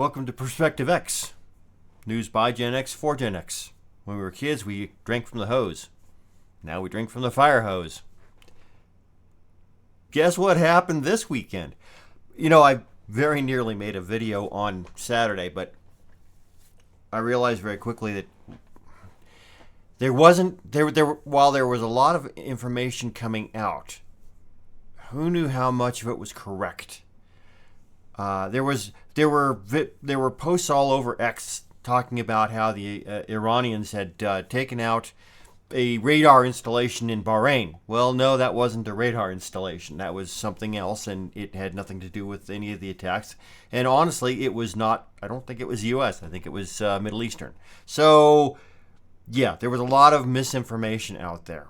Welcome to Perspective X. News by Gen X for Gen X. When we were kids, we drank from the hose. Now we drink from the fire hose. Guess what happened this weekend? You know, I very nearly made a video on Saturday, but I realized very quickly that while there was a lot of information coming out, who knew how much of it was correct? There were posts all over X talking about how the Iranians had taken out a radar installation in Bahrain. Well, no, that wasn't a radar installation. That was something else, and it had nothing to do with any of the attacks. And honestly, it was not. I don't think it was U.S. I think it was Middle Eastern. So, yeah, there was a lot of misinformation out there.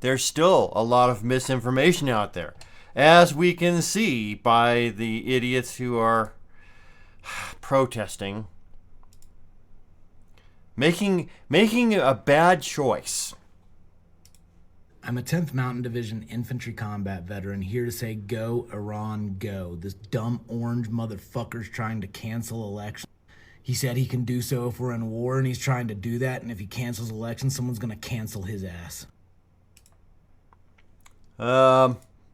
There's still a lot of misinformation out there, as we can see by the idiots who are protesting, making a bad choice. I'm a 10th Mountain Division infantry combat veteran here to say go, Iran, go. This dumb orange motherfucker's trying to cancel elections. He said he can do so if we're in war, and he's trying to do that, and if he cancels elections, someone's going to cancel his ass.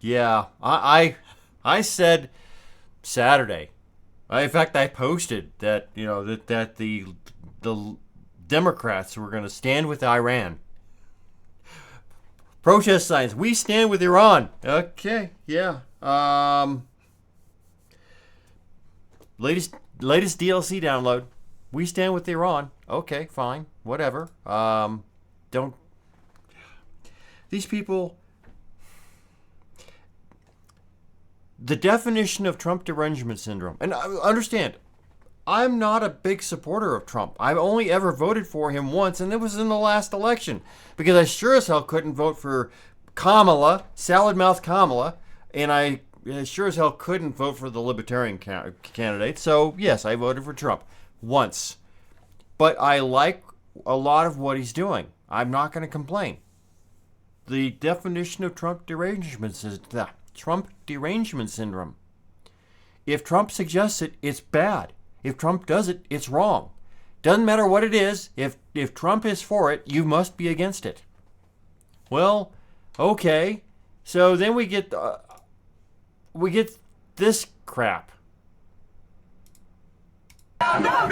Yeah, I said Saturday. In fact, I posted that, you know, that the Democrats were going to stand with Iran. Protest signs, we stand with Iran. Okay, yeah. Latest DLC download. We stand with Iran. Okay, fine, whatever. These people. The definition of Trump derangement syndrome, and understand, I'm not a big supporter of Trump. I've only ever voted for him once, and it was in the last election, because I sure as hell couldn't vote for Kamala, salad mouth Kamala, and I sure as hell couldn't vote for the Libertarian candidate. So yes, I voted for Trump once, but I like a lot of what he's doing. I'm not going to complain. The definition of Trump derangement syndrome. If Trump suggests it, it's bad. If Trump does it, it's wrong. Doesn't matter what it is. If Trump is for it, you must be against it. Well, okay. So then we get this crap. Hands off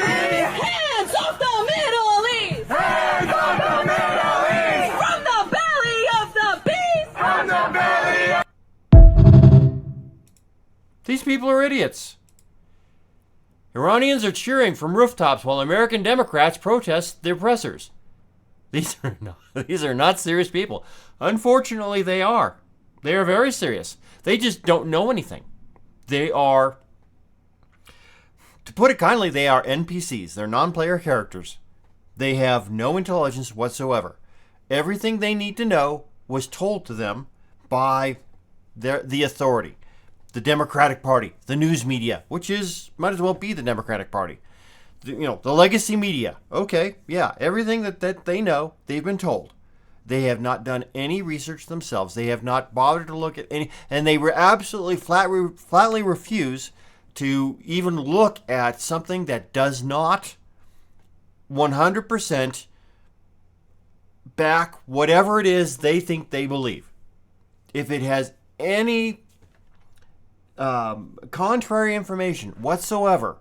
the Middle East! Hands off the Middle East! From the belly of the beast! From the belly of... These people are idiots. Iranians are cheering from rooftops while American Democrats protest the oppressors. These are not serious people. Unfortunately, they are. They are very serious. They just don't know anything. They are, to put it kindly, they are NPCs. They're non-player characters. They have no intelligence whatsoever. Everything they need to know was told to them by the authority. The Democratic Party, the news media, which might as well be the Democratic Party. The legacy media. Okay, yeah, everything that they know, they've been told. They have not done any research themselves. They have not bothered to look at any, and they were absolutely flatly refuse to even look at something that does not 100% back whatever it is they think they believe. If it has any contrary information whatsoever,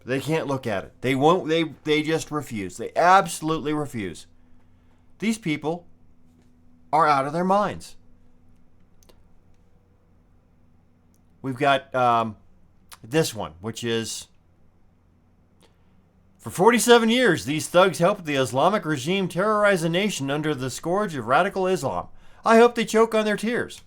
they can't look at it. They won't. They just refuse. They absolutely refuse. These people are out of their minds. We've got this one, which is, for 47 years, these thugs helped the Islamic regime terrorize a nation under the scourge of radical Islam. I hope they choke on their tears.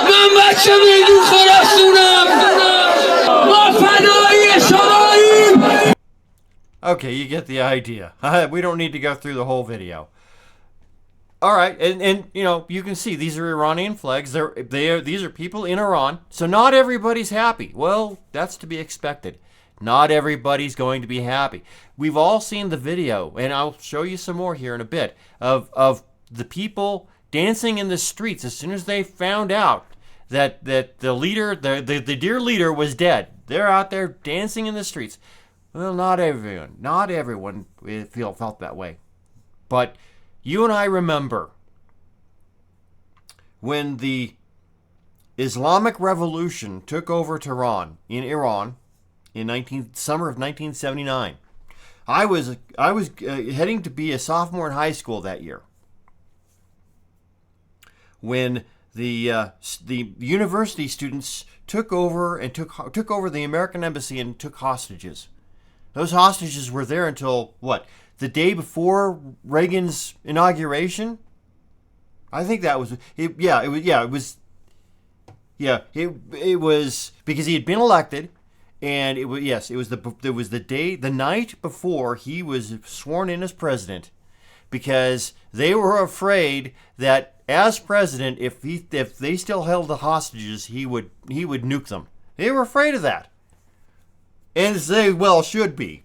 من بچه میدون خراسونم Okay, you get the idea. We don't need to go through the whole video. All right, and you know, you can see these are Iranian flags. These are people in Iran. So not everybody's happy. Well, that's to be expected. Not everybody's going to be happy. We've all seen the video, and I'll show you some more here in a bit, of the people dancing in the streets as soon as they found out that the leader, the dear leader, was dead. They're out there dancing in the streets. Well, not everyone felt that way. But you and I remember when the Islamic Revolution took over Tehran in Iran in summer of 1979. I was heading to be a sophomore in high school that year when the university students took over the American embassy and took hostages. Those hostages were there until what? The day before Reagan's inauguration? I think that was it. It was because he had been elected, and it was the night before he was sworn in as president, because they were afraid that as president, if they still held the hostages, he would nuke them. They were afraid of that, and they well should be.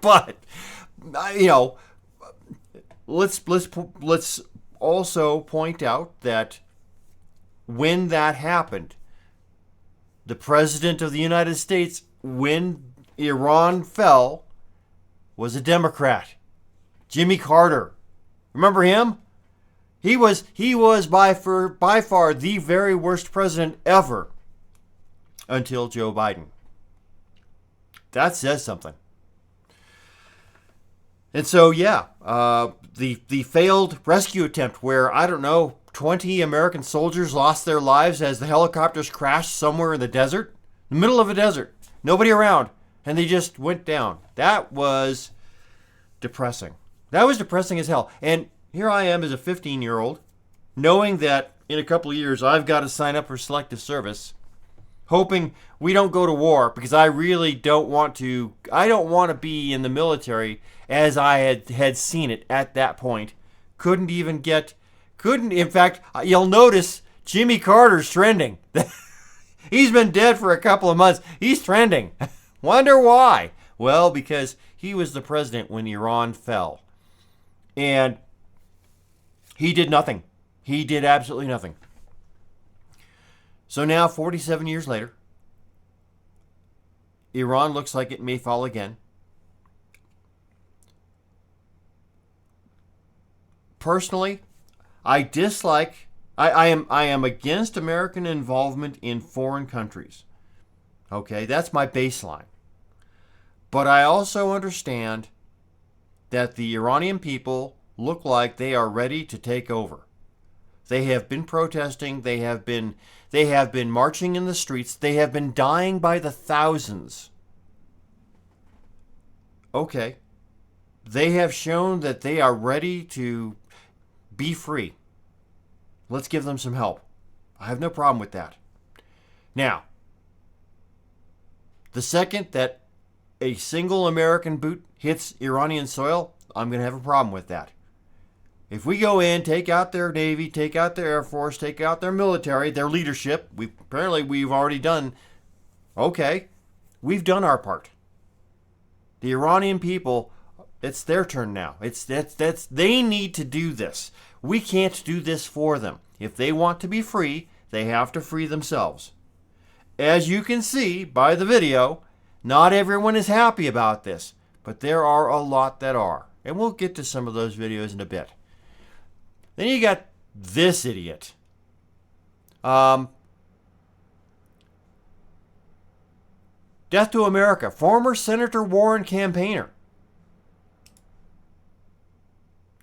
But you know, let's also point out that when that happened, the president of the United States, when Iran fell, was a Democrat, Jimmy Carter. Remember him? He was by far the very worst president ever until Joe Biden. That says something. And so, the failed rescue attempt where, 20 American soldiers lost their lives as the helicopters crashed somewhere in the desert, the middle of a desert, nobody around, and they just went down. That was depressing. That was depressing as hell. And here I am as a 15-year-old, knowing that in a couple of years I've got to sign up for selective service, hoping we don't go to war, because I really don't want to. I don't want to be in the military as I had seen it at that point. In fact, you'll notice Jimmy Carter's trending. He's been dead for a couple of months. He's trending. Wonder why? Well, because he was the president when Iran fell. And he did nothing. He did absolutely nothing. So now, 47 years later, Iran looks like it may fall again. Personally, I am against American involvement in foreign countries. Okay, that's my baseline. But I also understand that the Iranian people look like they are ready to take over. They have been protesting, they have been marching in the streets, they have been dying by the thousands. Okay. They have shown that they are ready to be free. Let's give them some help. I have no problem with that. Now, the second that a single American boot hits Iranian soil, I'm going to have a problem with that. If we go in, take out their Navy, take out their Air Force, take out their military, their leadership, we've already done, okay, we've done our part. The Iranian people, it's their turn now. They need to do this. We can't do this for them. If they want to be free, they have to free themselves. As you can see by the video, not everyone is happy about this, but there are a lot that are. And we'll get to some of those videos in a bit. Then you got this idiot. Death to America, former Senator Warren campaigner.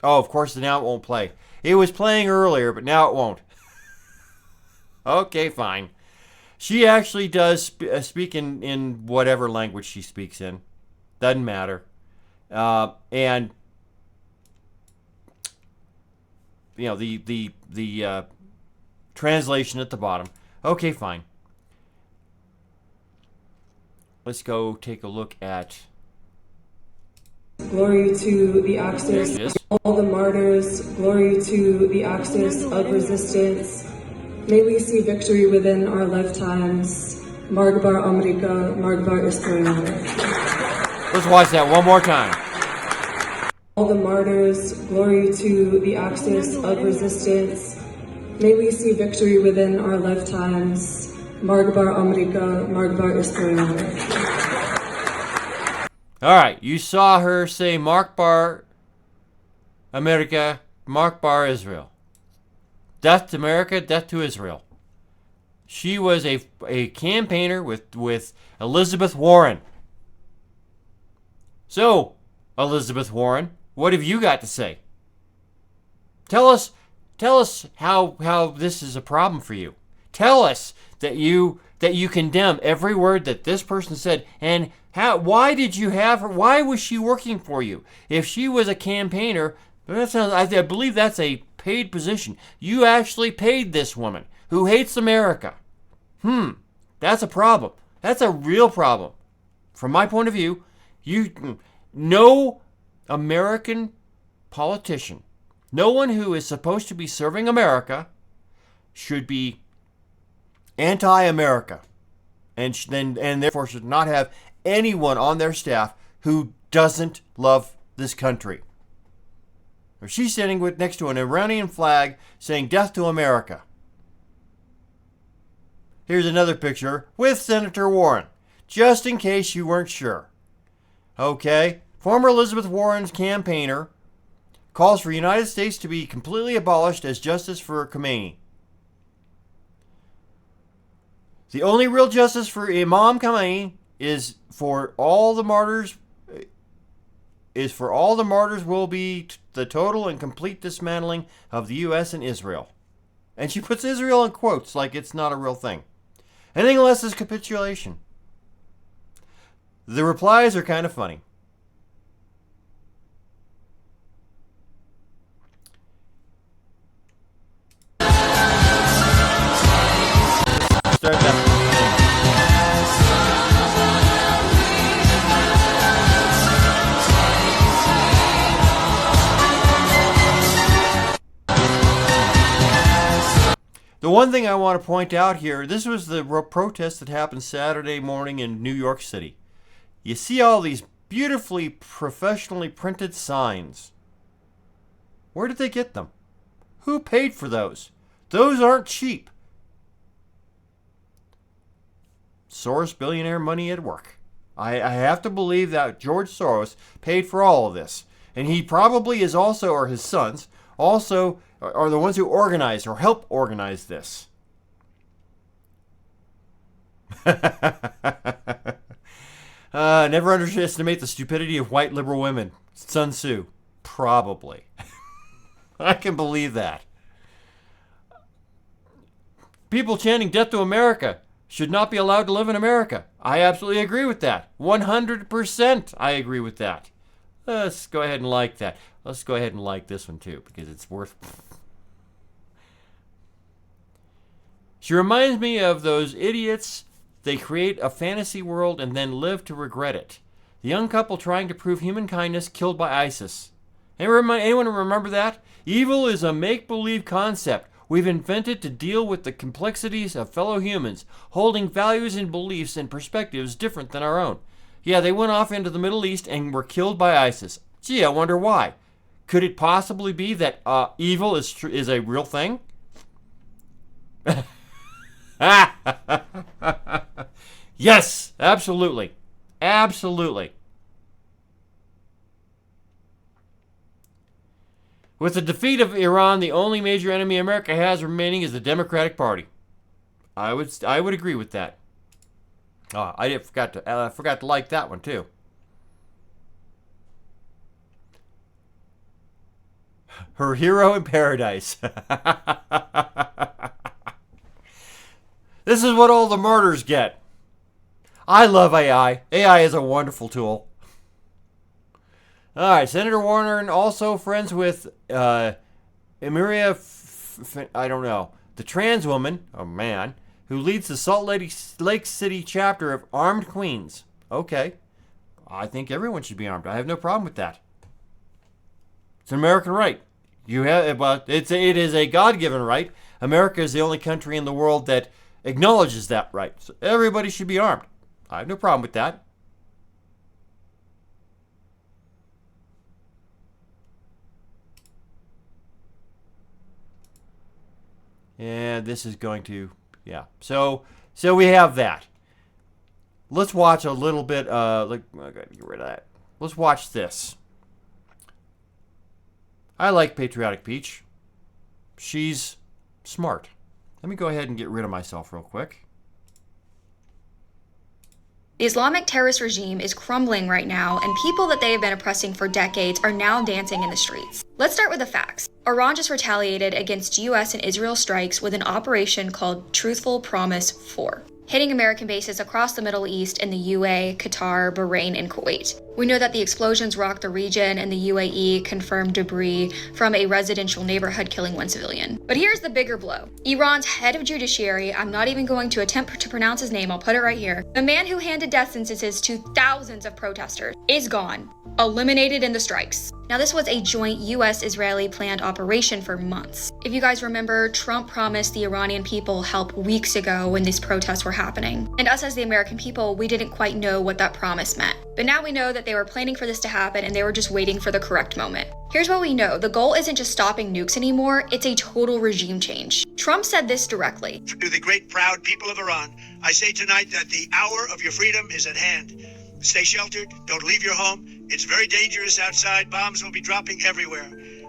Oh, of course, now it won't play. It was playing earlier, but now it won't. Okay, fine. She actually does speak in whatever language she speaks in. Doesn't matter. And you know, the translation at the bottom. Okay, fine. Let's go take a look at Glory to the axis Yes. of all the martyrs. Glory to the axis of resistance. May we see victory within our lifetimes. Margbar Amerika, Margbar Israel. Let's watch that one more time. All the martyrs, glory to the axis of resistance. May we see victory within our lifetimes. Margbar Amerika, Margbar Israel. All right, you saw her say Mark Bar America, Mark Bar Israel. Death to America, death to Israel. She was a campaigner with Elizabeth Warren. So, Elizabeth Warren, what have you got to say? Tell us how this is a problem for you. Tell us that you condemn every word that this person said, and why did you have her? Why was she working for you? If she was a campaigner, I believe that's a paid position. You actually paid this woman who hates America. That's a problem. That's a real problem. From my point of view, no American politician, no one who is supposed to be serving America should be anti-America, and therefore should not have anyone on their staff who doesn't love this country. Or she's standing next to an Iranian flag saying death to America. Here's another picture with Senator Warren, just in case you weren't sure. Okay, former Elizabeth Warren's campaigner calls for the United States to be completely abolished as justice for Khomeini. The only real justice for Imam Khomeini is for all the martyrs will be the total and complete dismantling of the U.S. and Israel. And she puts Israel in quotes like it's not a real thing. Anything less is capitulation. The replies are kind of funny. Start that. The one thing I want to point out here, this was the protest that happened Saturday morning in New York City. You see all these beautifully professionally printed signs. Where did they get them? Who paid for those? Those aren't cheap. Soros billionaire money at work. I have to believe that George Soros paid for all of this. And he probably is also, or his sons, also are the ones who organize or help organize this. Never underestimate the stupidity of white liberal women. Sun Tzu. Probably. I can believe that. People chanting death to America should not be allowed to live in America. I absolutely agree with that. 100% I agree with that. Let's go ahead and like that. Let's go ahead and like this one too, because it's worth... She reminds me of those idiots. They create a fantasy world and then live to regret it. The young couple trying to prove human kindness killed by ISIS. Anyone remember that? Evil is a make-believe concept we've invented to deal with the complexities of fellow humans, holding values and beliefs and perspectives different than our own. Yeah, they went off into the Middle East and were killed by ISIS. Gee, I wonder why. Could it possibly be that evil is a real thing? Yes, absolutely. Absolutely. With the defeat of Iran, the only major enemy America has remaining is the Democratic Party. I would agree with that. Oh, I forgot to like that one too. Her hero in paradise. This is what all the martyrs get. I love AI. AI is a wonderful tool. All right, Senator Warren also friends with Emiria, I don't know, the trans woman, a man, who leads the Salt Lake City chapter of Armed Queens. Okay. I think everyone should be armed. I have no problem with that. It's an American right. It is a God-given right. America is the only country in the world that acknowledges that right. So everybody should be armed. I have no problem with that. And this is going to, yeah. So we have that. Let's watch a little bit. I gotta get rid of that. Let's watch this. I like Patriotic Peach. She's smart. Let me go ahead and get rid of myself real quick. The Islamic terrorist regime is crumbling right now, and people that they have been oppressing for decades are now dancing in the streets. Let's start with the facts. Iran just retaliated against US and Israel strikes with an operation called Truthful Promise 4, hitting American bases across the Middle East in the UAE, Qatar, Bahrain, and Kuwait. We know that the explosions rocked the region, and the UAE confirmed debris from a residential neighborhood killing one civilian. But here's the bigger blow. Iran's head of judiciary, I'm not even going to attempt to pronounce his name, I'll put it right here. The man who handed death sentences to thousands of protesters is gone, eliminated in the strikes. Now, this was a joint US-Israeli planned operation for months. If you guys remember, Trump promised the Iranian people help weeks ago when these protests were happening. And us as the American people, we didn't quite know what that promise meant. But now we know that they were planning for this to happen and they were just waiting for the correct moment. Here's what we know. The goal isn't just stopping nukes anymore, it's a total regime change. Trump said this directly. To the great proud people of Iran, I say tonight that the hour of your freedom is at hand. Stay sheltered, don't leave your home. It's very dangerous outside. Bombs will be dropping everywhere.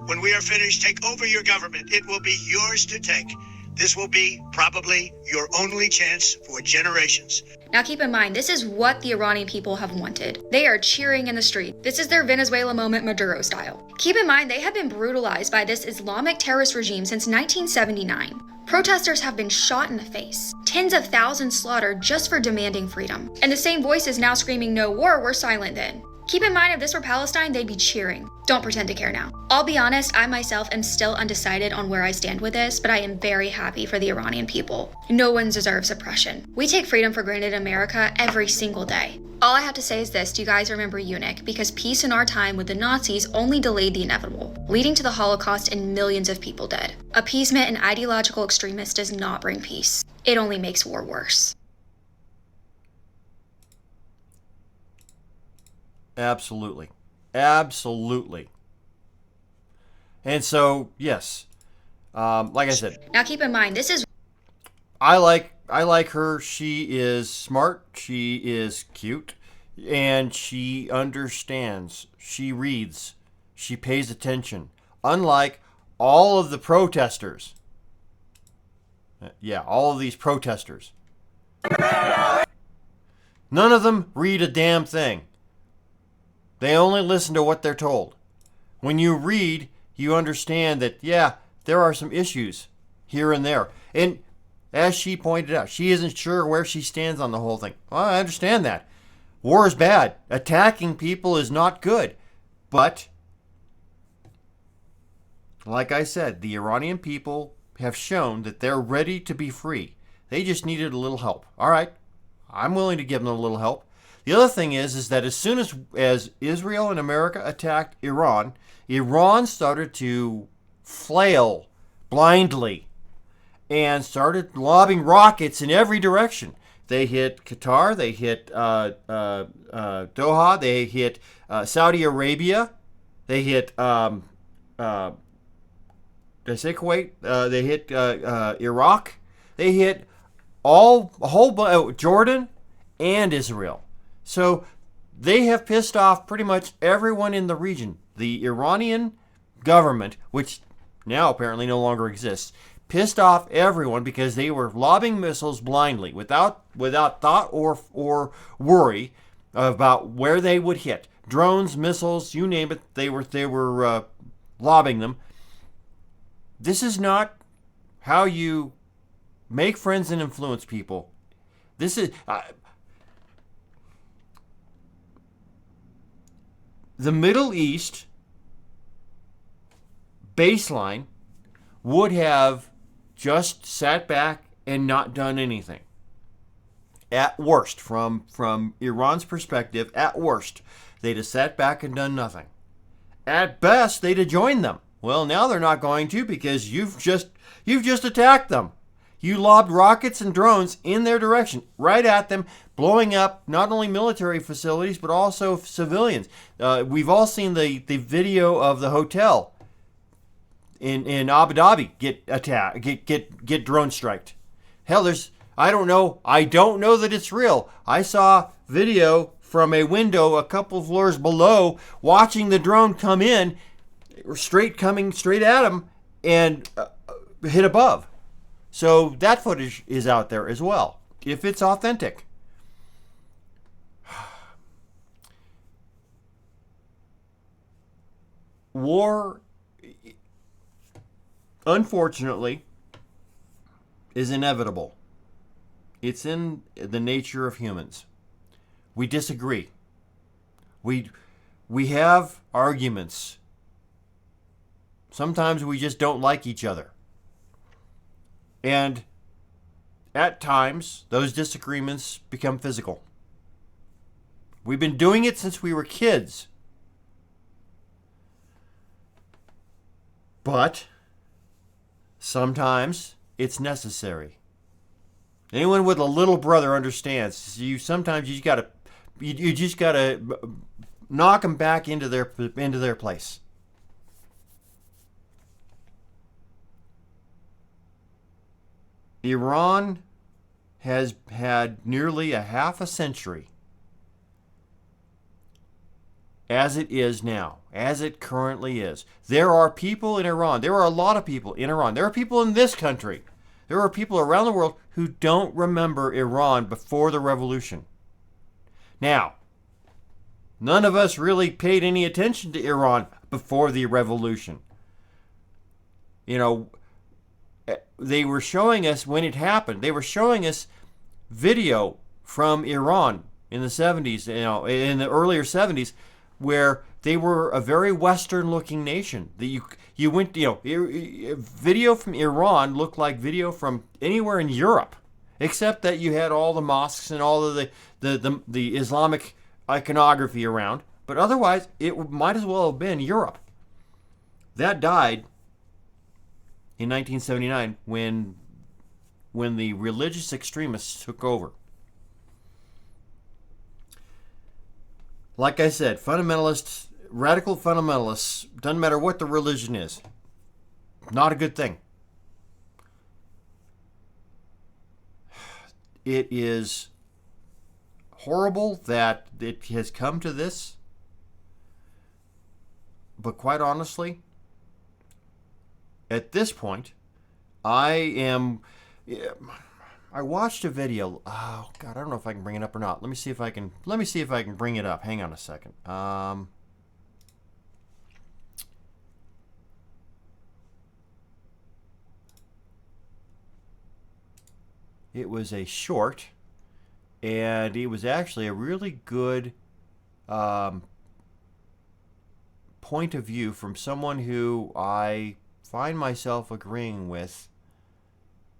When we are finished, take over your government. It will be yours to take. This will be probably your only chance for generations. Now keep in mind, this is what the Iranian people have wanted. They are cheering in the street. This is their Venezuela moment, Maduro style. Keep in mind, they have been brutalized by this Islamic terrorist regime since 1979. Protesters have been shot in the face. Tens of thousands slaughtered just for demanding freedom. And the same voices now screaming no war were silent then. Keep in mind, if this were Palestine, they'd be cheering. Don't pretend to care now. I'll be honest, I myself am still undecided on where I stand with this, but I am very happy for the Iranian people. No one deserves oppression. We take freedom for granted in America every single day. All I have to say is this: do you guys remember eunuch? Because peace in our time with the Nazis only delayed the inevitable, leading to the Holocaust and millions of people dead. Appeasement and ideological extremists does not bring peace. It only makes war worse. Absolutely. Absolutely. And so, yes, like I said, Now keep in mind, this is I like her. She is smart. She is cute, and she understands. She reads. She pays attention. Unlike all of the protesters. Yeah, all of these protesters. None of them read a damn thing. They only listen to what they're told. When you read, you understand that, yeah, there are some issues here and there. And as she pointed out, she isn't sure where she stands on the whole thing. Well, I understand that. War is bad. Attacking people is not good. But, like I said, the Iranian people have shown that they're ready to be free. They just needed a little help. All right, I'm willing to give them a little help. The other thing is that as soon as Israel and America attacked Iran, Iran started to flail blindly and started lobbing rockets in every direction. They hit Qatar, they hit Doha, they hit Saudi Arabia, they hit, did I say Kuwait? They hit Iraq, they hit Jordan and Israel. So they have pissed off pretty much everyone in the region. The Iranian government, which now apparently no longer exists, pissed off everyone because they were lobbing missiles blindly without thought or worry about where they would hit. Drones, missiles, you name it, they were lobbing them. This is not how you make friends and influence people. This is the Middle East baseline would have just sat back and not done anything. At worst, from Iran's perspective, at worst, they'd have sat back and done nothing. At best, they'd have joined them. Well, now they're not going to, because you've just attacked them. You lobbed rockets and drones in their direction, right at them, blowing up not only military facilities but also civilians. We've all seen the video of the hotel in Abu Dhabi get attacked, get drone striked. Hell, I don't know that it's real. I saw video from a window a couple floors below, watching the drone come in, coming straight at him, and hit above. So that footage is out there as well, if it's authentic. War, unfortunately, is inevitable. It's in the nature of humans. We disagree. We have arguments. Sometimes we just don't like each other. And at times, those disagreements become physical. We've been doing it since we were kids. But sometimes it's necessary. Anyone with a little brother understands. Sometimes you just gotta knock them back into their place. Iran has had nearly a half a century as it is now, as it currently is. There are people in Iran. There are a lot of people in Iran. There are people in this country. There are people around the world who don't remember Iran before the revolution. Now, none of us really paid any attention to Iran before the revolution. You know, they were showing us when it happened. They were showing us video from Iran in the 70s, in the earlier 70s, where they were a very Western-looking nation. That you went, video from Iran looked like video from anywhere in Europe, except that you had all the mosques and all of the Islamic iconography around. But otherwise, it might as well have been Europe. That died in 1979 when the religious extremists took over. Like I said, fundamentalists, radical fundamentalists, doesn't matter what the religion is, not a good thing. It is horrible that it has come to this, but quite honestly, at this point, I watched a video. Oh God, I don't know if I can bring it up or not. Let me see if I can bring it up. Hang on a second. It was a short, and it was actually a really good point of view from someone who I find myself agreeing with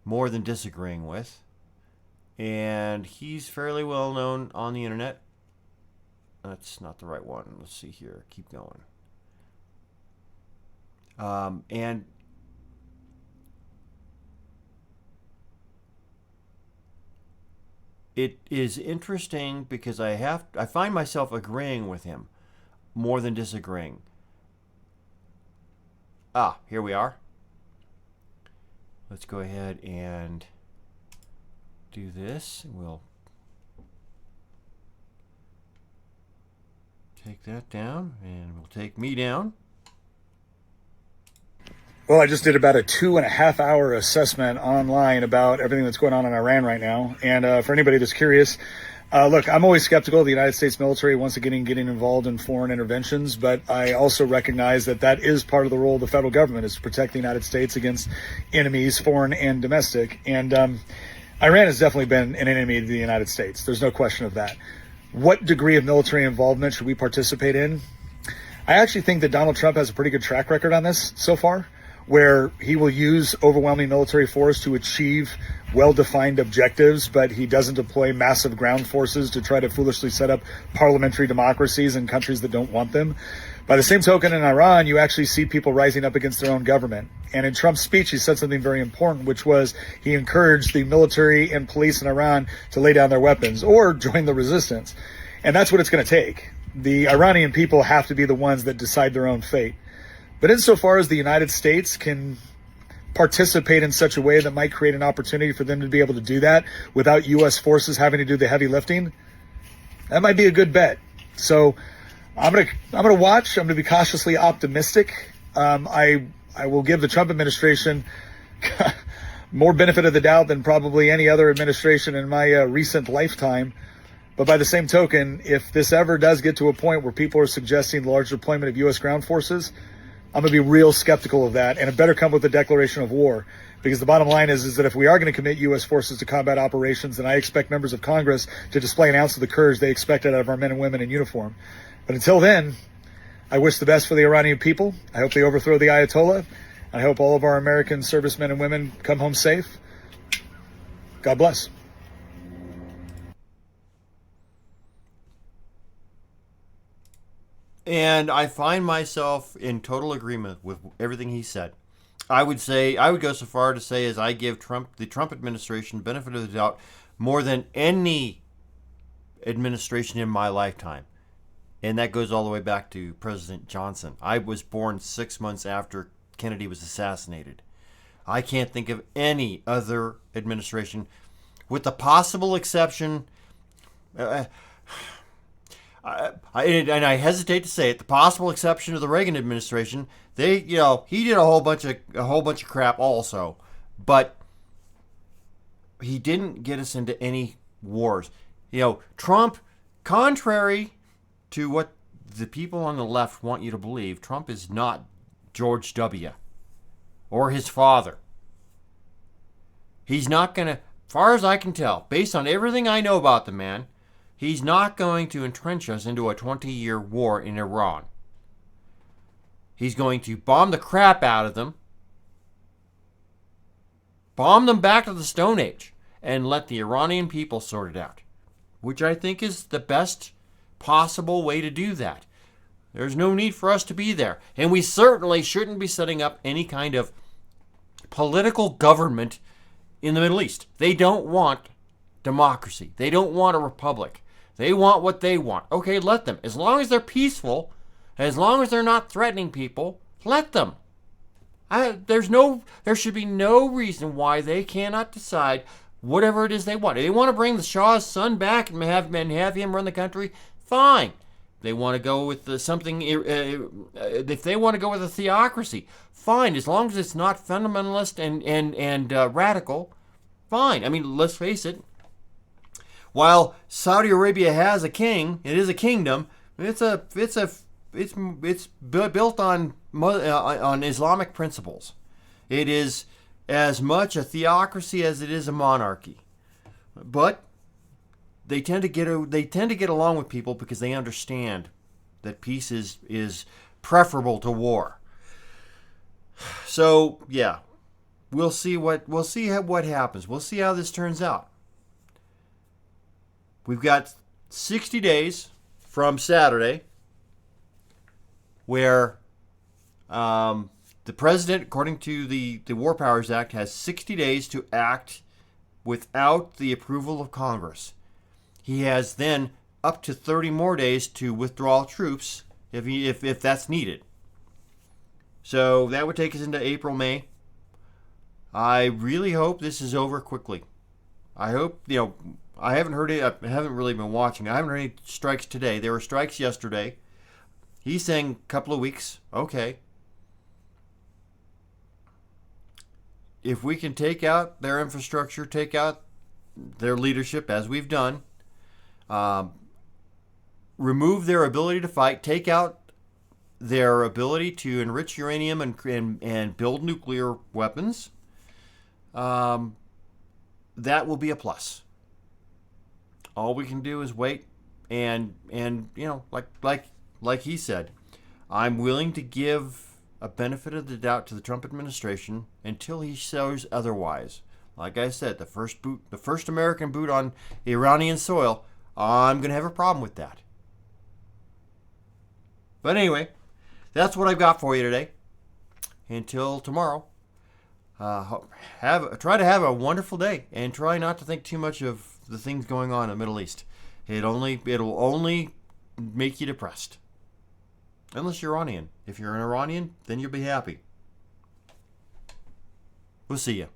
more than disagreeing with. And he's fairly well known on the internet. That's not the right one. Let's see here. Keep going. And it is interesting because I find myself agreeing with him more than disagreeing. Here we are. Let's go ahead and do this. We'll take that down, and we'll take me down. Well, I just did about a 2.5 hour assessment online about everything that's going on in Iran right now. And for anybody that's curious, look, I'm always skeptical of the United States military once again getting involved in foreign interventions, but I also recognize that is part of the role of the federal government, is to protect the United States against enemies, foreign and domestic. And Iran has definitely been an enemy to the United States. There's no question of that. What degree of military involvement should we participate in? I actually think that Donald Trump has a pretty good track record on this so far. where he will use overwhelming military force to achieve well-defined objectives, but he doesn't deploy massive ground forces to try to foolishly set up parliamentary democracies in countries that don't want them. By the same token, in Iran, you actually see people rising up against their own government. And in Trump's speech, he said something very important, which was he encouraged the military and police in Iran to lay down their weapons or join the resistance. And that's what it's going to take. The Iranian people have to be the ones that decide their own fate. But insofar as the United States can participate in such a way that might create an opportunity for them to be able to do that without U.S. forces having to do the heavy lifting, that might be a good bet. So I'm gonna watch. I'm gonna be cautiously optimistic. I will give the Trump administration more benefit of the doubt than probably any other administration in my recent lifetime. But by the same token, if this ever does get to a point where people are suggesting large deployment of U.S. ground forces, I'm going to be real skeptical of that, and it better come with a declaration of war. Because the bottom line is that if we are going to commit U.S. forces to combat operations, then I expect members of Congress to display an ounce of the courage they expect out of our men and women in uniform. But until then, I wish the best for the Iranian people. I hope they overthrow the Ayatollah. I hope all of our American servicemen and women come home safe. God bless. And I find myself in total agreement with everything he said. I would go so far to say as I give the Trump administration benefit of the doubt more than any administration in my lifetime. And that goes all the way back to President Johnson. I was born 6 months after Kennedy was assassinated. I can't think of any other administration, with the possible exception, and I hesitate to say it, the possible exception of the Reagan administration. He did a whole bunch of crap also, but he didn't get us into any wars. Trump, contrary to what the people on the left want you to believe, Trump is not George W. or his father. He's not going to, as far as I can tell, based on everything I know about the man, he's not going to entrench us into a 20-year war in Iran. He's going to bomb the crap out of them, bomb them back to the Stone Age, and let the Iranian people sort it out, which I think is the best possible way to do that. There's no need for us to be there. And we certainly shouldn't be setting up any kind of political government in the Middle East. They don't want democracy. They don't want a republic. They want what they want. Okay, let them. As long as they're peaceful, as long as they're not threatening people, let them. There should be no reason why they cannot decide whatever it is they want. If they want to bring the Shah's son back and have him run the country, fine. They want to go with something. If they want to go with a theocracy, fine. As long as it's not fundamentalist and radical, fine. I mean, let's face it. While Saudi Arabia has a king, it is a kingdom. It's built on Islamic principles. It is as much a theocracy as it is a monarchy. But they tend to get along with people because they understand that peace is preferable to war. So yeah, we'll see what happens. We'll see how this turns out. We've got 60 days from Saturday where the president, according to the War Powers Act, has 60 days to act without the approval of Congress. He has then up to 30 more days to withdraw troops if that's needed. So that would take us into April, May. I really hope this is over quickly. I hope, I haven't heard it. I haven't really been watching. I haven't heard any strikes today. There were strikes yesterday. He's saying a couple of weeks. Okay. If we can take out their infrastructure, take out their leadership, as we've done, remove their ability to fight, take out their ability to enrich uranium and build nuclear weapons, that will be a plus. All we can do is wait, and like he said, I'm willing to give a benefit of the doubt to the Trump administration until he shows otherwise. Like I said, the first American boot on Iranian soil, I'm going to have a problem with that. But anyway, that's what I've got for you today. Until tomorrow, try to have a wonderful day and try not to think too much of the things going on in the Middle East. It'll only make you depressed. Unless you're Iranian. If you're an Iranian, then you'll be happy. We'll see you.